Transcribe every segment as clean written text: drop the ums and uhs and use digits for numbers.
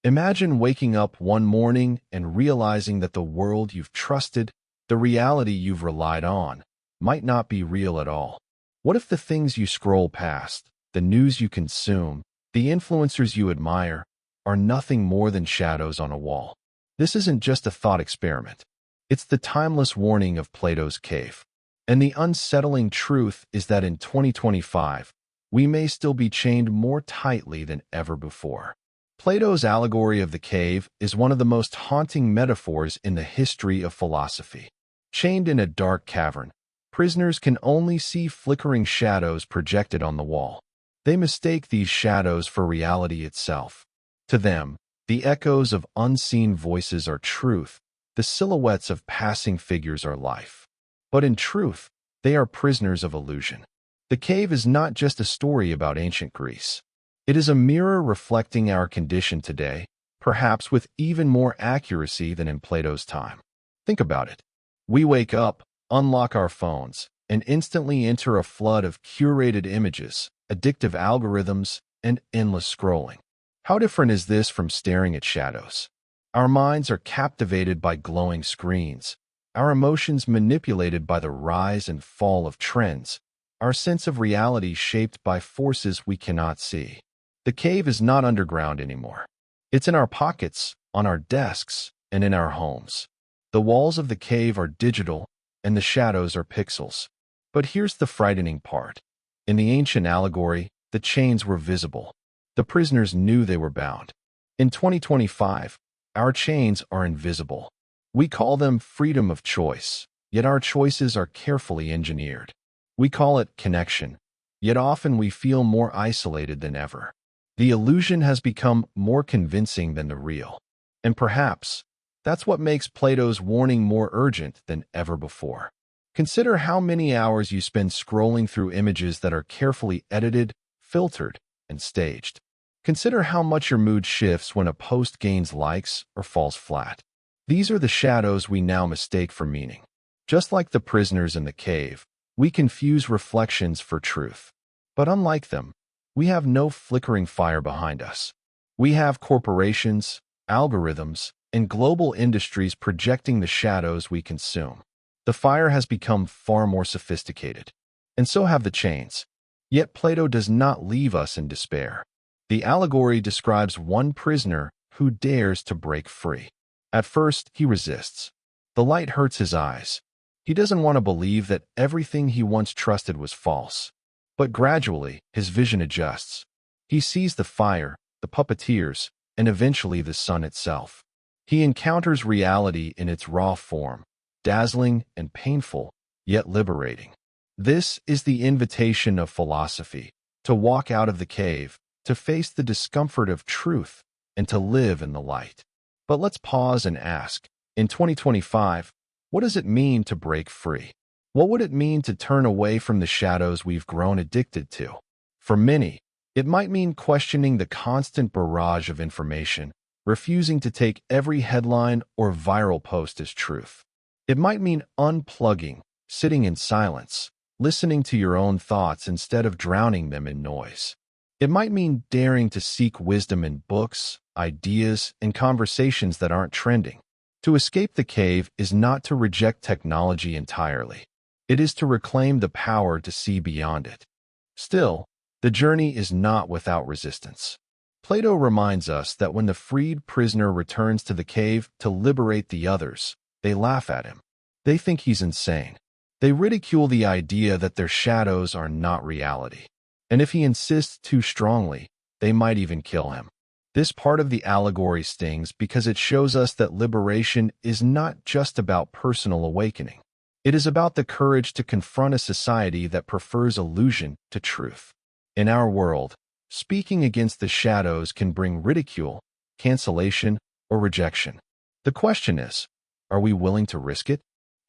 Imagine waking up one morning and realizing that the world you've trusted, the reality you've relied on, might not be real at all. What if the things you scroll past, the news you consume, the influencers you admire, are nothing more than shadows on a wall? This isn't just a thought experiment. It's the timeless warning of Plato's cave. And the unsettling truth is that in 2025, we may still be chained more tightly than ever before. Plato's allegory of the cave is one of the most haunting metaphors in the history of philosophy. Chained in a dark cavern, prisoners can only see flickering shadows projected on the wall. They mistake these shadows for reality itself. To them, the echoes of unseen voices are truth, the silhouettes of passing figures are life. But in truth, they are prisoners of illusion. The cave is not just a story about ancient Greece. It is a mirror reflecting our condition today, perhaps with even more accuracy than in Plato's time. Think about it. We wake up, unlock our phones, and instantly enter a flood of curated images, addictive algorithms, and endless scrolling. How different is this from staring at shadows? Our minds are captivated by glowing screens, our emotions manipulated by the rise and fall of trends, our sense of reality shaped by forces we cannot see. The cave is not underground anymore. It's in our pockets, on our desks, and in our homes. The walls of the cave are digital, and the shadows are pixels. But here's the frightening part. In the ancient allegory, the chains were visible. The prisoners knew they were bound. In 2025, our chains are invisible. We call them freedom of choice, yet our choices are carefully engineered. We call it connection, yet often we feel more isolated than ever. The illusion has become more convincing than the real. And perhaps that's what makes Plato's warning more urgent than ever before. Consider how many hours you spend scrolling through images that are carefully edited, filtered, and staged. Consider how much your mood shifts when a post gains likes or falls flat. These are the shadows we now mistake for meaning. Just like the prisoners in the cave, we confuse reflections for truth. But unlike them, we have no flickering fire behind us. We have corporations, algorithms, and global industries projecting the shadows we consume. The fire has become far more sophisticated, and so have the chains. Yet Plato does not leave us in despair. The allegory describes one prisoner who dares to break free. At first, he resists. The light hurts his eyes. He doesn't want to believe that everything he once trusted was false. But gradually, his vision adjusts. He sees the fire, the puppeteers, and eventually the sun itself. He encounters reality in its raw form, dazzling and painful, yet liberating. This is the invitation of philosophy, to walk out of the cave, to face the discomfort of truth, and to live in the light. But let's pause and ask, in 2025, what does it mean to break free? What would it mean to turn away from the shadows we've grown addicted to? For many, it might mean questioning the constant barrage of information, refusing to take every headline or viral post as truth. It might mean unplugging, sitting in silence, listening to your own thoughts instead of drowning them in noise. It might mean daring to seek wisdom in books, ideas, and conversations that aren't trending. To escape the cave is not to reject technology entirely. It is to reclaim the power to see beyond it. Still, the journey is not without resistance. Plato reminds us that when the freed prisoner returns to the cave to liberate the others, they laugh at him. They think he's insane. They ridicule the idea that their shadows are not reality. And if he insists too strongly, they might even kill him. This part of the allegory stings because it shows us that liberation is not just about personal awakening. It is about the courage to confront a society that prefers illusion to truth. In our world, speaking against the shadows can bring ridicule, cancellation, or rejection. The question is, are we willing to risk it?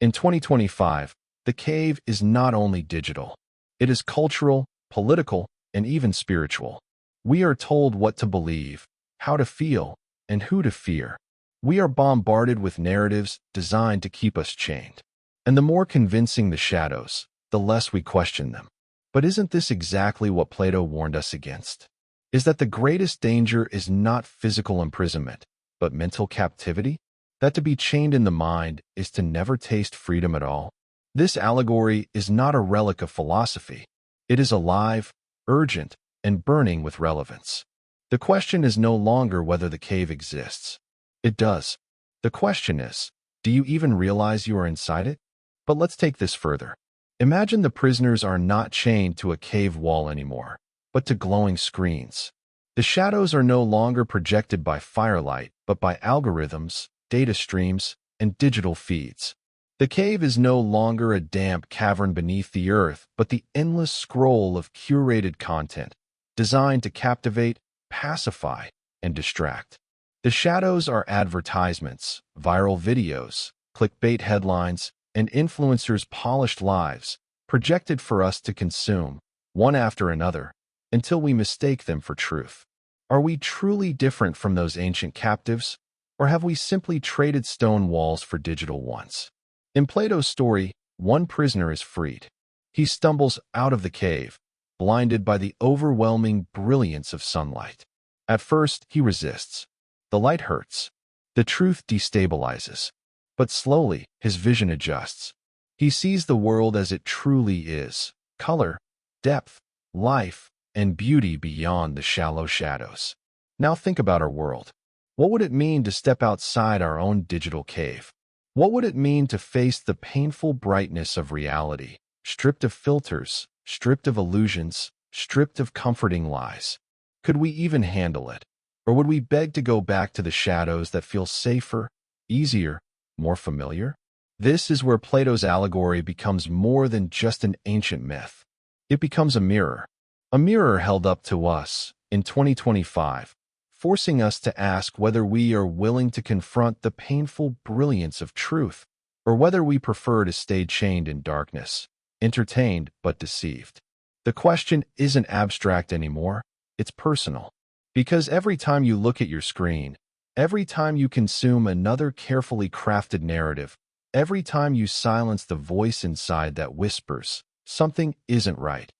In 2025, the cave is not only digital. It is cultural, political, and even spiritual. We are told what to believe, how to feel, and who to fear. We are bombarded with narratives designed to keep us chained. And the more convincing the shadows, the less we question them. But isn't this exactly what Plato warned us against? is that the greatest danger is not physical imprisonment, but mental captivity? That to be chained in the mind is to never taste freedom at all? This allegory is not a relic of philosophy. It is alive, urgent, and burning with relevance. The question is no longer whether the cave exists. It does. The question is, do you even realize you are inside it? But let's take this further. Imagine the prisoners are not chained to a cave wall anymore, but to glowing screens. The shadows are no longer projected by firelight, but by algorithms, data streams, and digital feeds. The cave is no longer a damp cavern beneath the earth, but the endless scroll of curated content, designed to captivate, pacify, and distract. The shadows are advertisements, viral videos, clickbait headlines, and influencers' polished lives, projected for us to consume, one after another, until we mistake them for truth. Are we truly different from those ancient captives, or have we simply traded stone walls for digital ones? In Plato's story, one prisoner is freed. He stumbles out of the cave, blinded by the overwhelming brilliance of sunlight. At first, he resists. The light hurts. The truth destabilizes. But slowly, his vision adjusts. He sees the world as it truly is: color, depth, life, and beauty beyond the shallow shadows. Now think about our world. What would it mean to step outside our own digital cave? What would it mean to face the painful brightness of reality, stripped of filters, stripped of illusions, stripped of comforting lies? Could we even handle it? Or would we beg to go back to the shadows that feel safer, easier, more familiar? This is where Plato's allegory becomes more than just an ancient myth. It becomes a mirror held up to us in 2025, forcing us to ask whether we are willing to confront the painful brilliance of truth, or whether we prefer to stay chained in darkness, entertained but deceived. The question isn't abstract anymore, it's personal. Because every time you look at your screen, every time you consume another carefully crafted narrative, every time you silence the voice inside that whispers, something isn't right,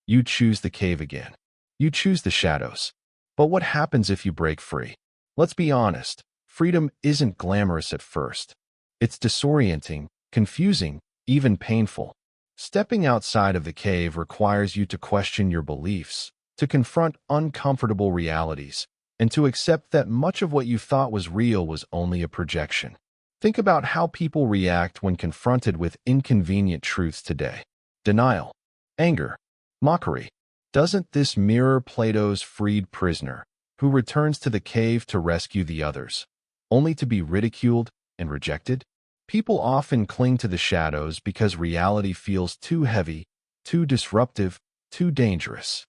you choose the cave again. You choose the shadows. But what happens if you break free? Let's be honest, freedom isn't glamorous at first. It's disorienting, confusing, even painful. Stepping outside of the cave requires you to question your beliefs, to confront uncomfortable realities, and to accept that much of what you thought was real was only a projection. Think about how people react when confronted with inconvenient truths today. Denial, anger, mockery. Doesn't this mirror Plato's freed prisoner, who returns to the cave to rescue the others, only to be ridiculed and rejected? People often cling to the shadows because reality feels too heavy, too disruptive, too dangerous.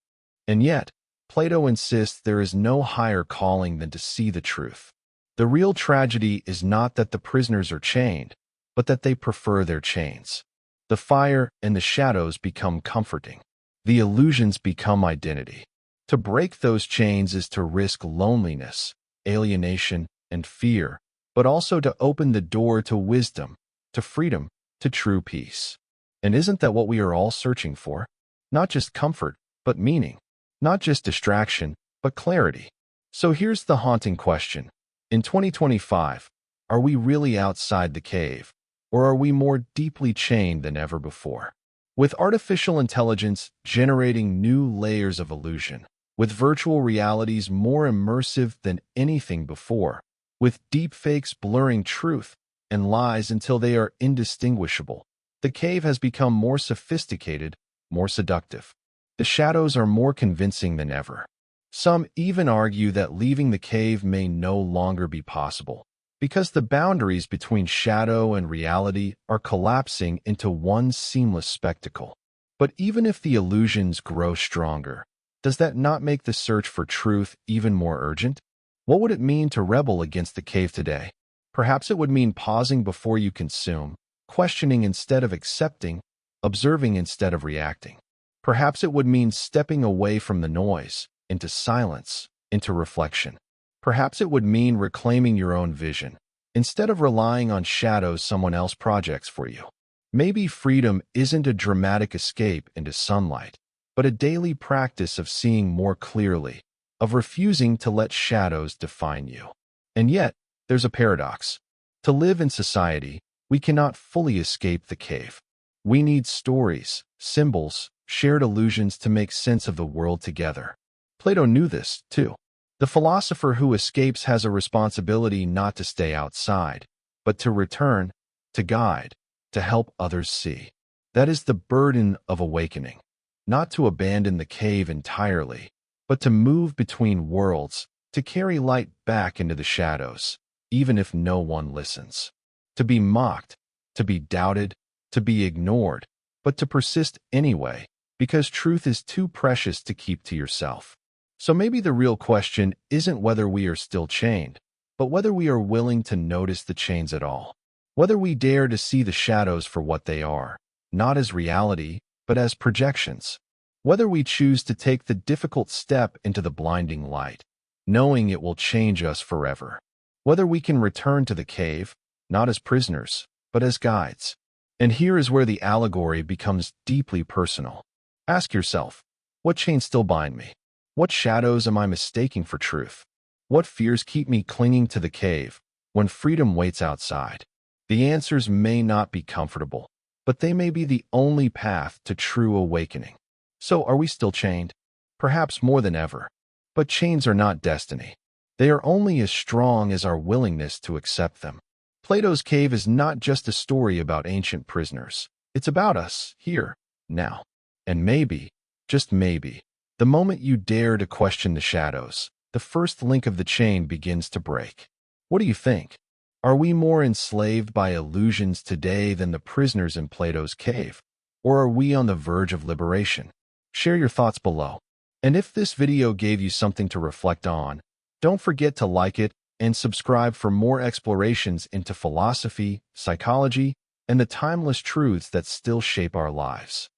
And yet, Plato insists there is no higher calling than to see the truth. The real tragedy is not that the prisoners are chained, but that they prefer their chains. The fire and the shadows become comforting. The illusions become identity. To break those chains is to risk loneliness, alienation, and fear, but also to open the door to wisdom, to freedom, to true peace. And isn't that what we are all searching for? Not just comfort, but meaning. Not just distraction, but clarity. So here's the haunting question. In 2025, are we really outside the cave, or are we more deeply chained than ever before? With artificial intelligence generating new layers of illusion, with virtual realities more immersive than anything before, with deepfakes blurring truth and lies until they are indistinguishable, the cave has become more sophisticated, more seductive. The shadows are more convincing than ever. Some even argue that leaving the cave may no longer be possible, because the boundaries between shadow and reality are collapsing into one seamless spectacle. But even if the illusions grow stronger, does that not make the search for truth even more urgent? What would it mean to rebel against the cave today? Perhaps it would mean pausing before you consume, questioning instead of accepting, observing instead of reacting. Perhaps it would mean stepping away from the noise, into silence, into reflection. Perhaps it would mean reclaiming your own vision, instead of relying on shadows someone else projects for you. Maybe freedom isn't a dramatic escape into sunlight, but a daily practice of seeing more clearly, of refusing to let shadows define you. And yet, there's a paradox. To live in society, we cannot fully escape the cave. We need stories, symbols, shared illusions to make sense of the world together. Plato knew this, too. The philosopher who escapes has a responsibility not to stay outside, but to return, to guide, to help others see. That is the burden of awakening. Not to abandon the cave entirely, but to move between worlds, to carry light back into the shadows, even if no one listens. To be mocked, to be doubted, to be ignored, but to persist anyway, because truth is too precious to keep to yourself. So maybe the real question isn't whether we are still chained, but whether we are willing to notice the chains at all. Whether we dare to see the shadows for what they are, not as reality, but as projections. Whether we choose to take the difficult step into the blinding light, knowing it will change us forever. Whether we can return to the cave, not as prisoners, but as guides. And here is where the allegory becomes deeply personal. Ask yourself, what chains still bind me? What shadows am I mistaking for truth? What fears keep me clinging to the cave when freedom waits outside? The answers may not be comfortable, but they may be the only path to true awakening. So are we still chained? Perhaps more than ever. But chains are not destiny. They are only as strong as our willingness to accept them. Plato's cave is not just a story about ancient prisoners. It's about us, here, now. And maybe, just maybe, the moment you dare to question the shadows, the first link of the chain begins to break. What do you think? Are we more enslaved by illusions today than the prisoners in Plato's cave? Or are we on the verge of liberation? Share your thoughts below. And if this video gave you something to reflect on, don't forget to like it and subscribe for more explorations into philosophy, psychology, and the timeless truths that still shape our lives.